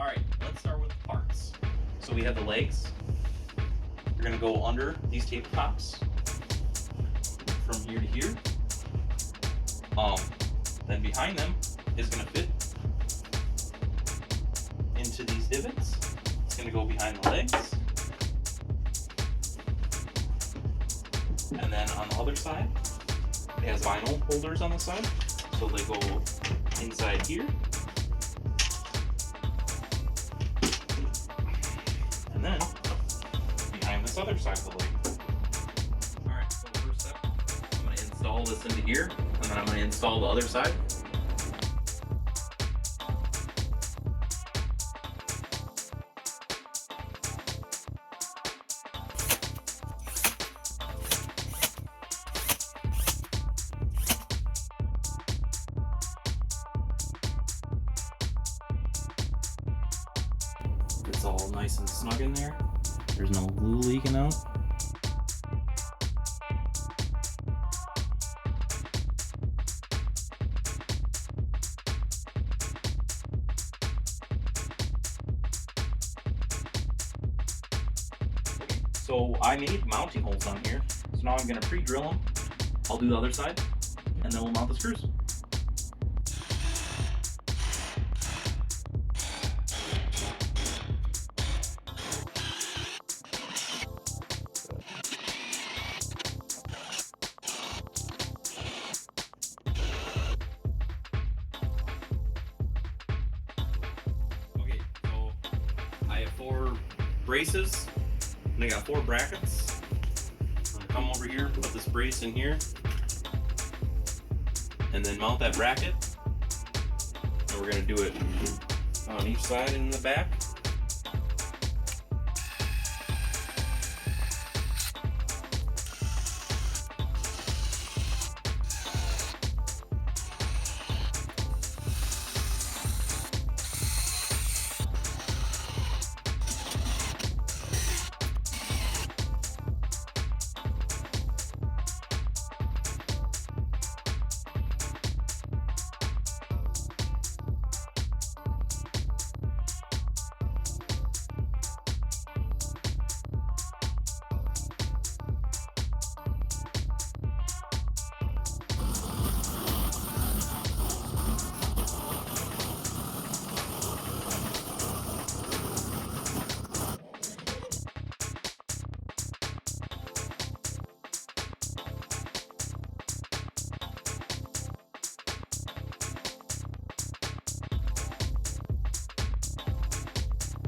Alright, let's start with the parts. So we have the legs. You're going to go under these tabletops from here to here. Then behind them is going to fit into these divots. It's going to go behind the legs. And then on the other side, it has vinyl holders on the side. So they go inside here. And then behind this other side of the leg. Alright, so the first step, I'm going to install this into here, and then I'm going to install the other side. It's all nice and snug in there. There's no glue leaking out. So I made mounting holes on here. So now I'm going to pre-drill them. I'll do the other side, and then we'll mount the screws. I have 4 braces, and I got 4 brackets. I'm gonna come over here, put this brace in here, and then mount that bracket. And we're gonna do it on each side and in the back.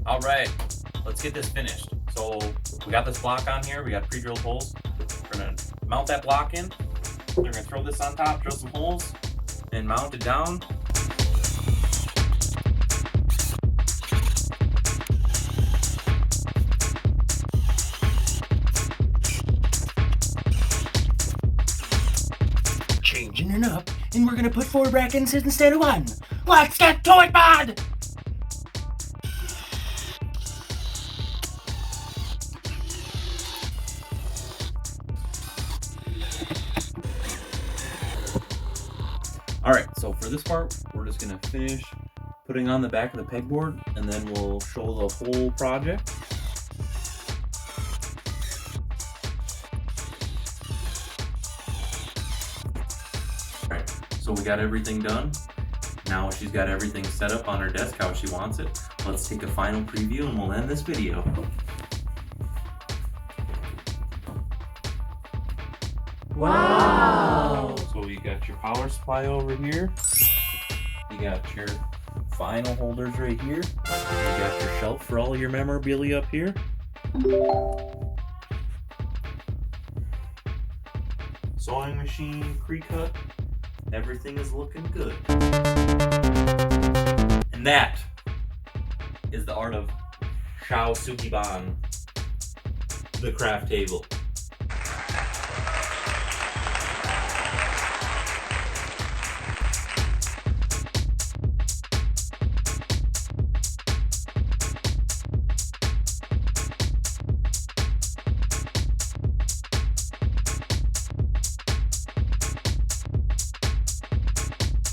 All right, let's get this finished. So we got this block on here. We got pre-drilled holes. We're gonna mount that block in. We're gonna throw this on top, drill some holes, and mount it down. Changing it up, and we're gonna put 4 brackets instead of 1. Let's get to it, bud! Alright, so for this part, we're just going to finish putting on the back of the pegboard, and then we'll show the whole project. Alright, so we got everything done. Now she's got everything set up on her desk how she wants it. Let's take a final preview and we'll end this video. Wow! So you got your power supply over here. You got your vinyl holders right here. You got your shelf for all your memorabilia up here. Sewing machine, pre-cut. Everything is looking good. And that is the art of Shou Sugi the craft table.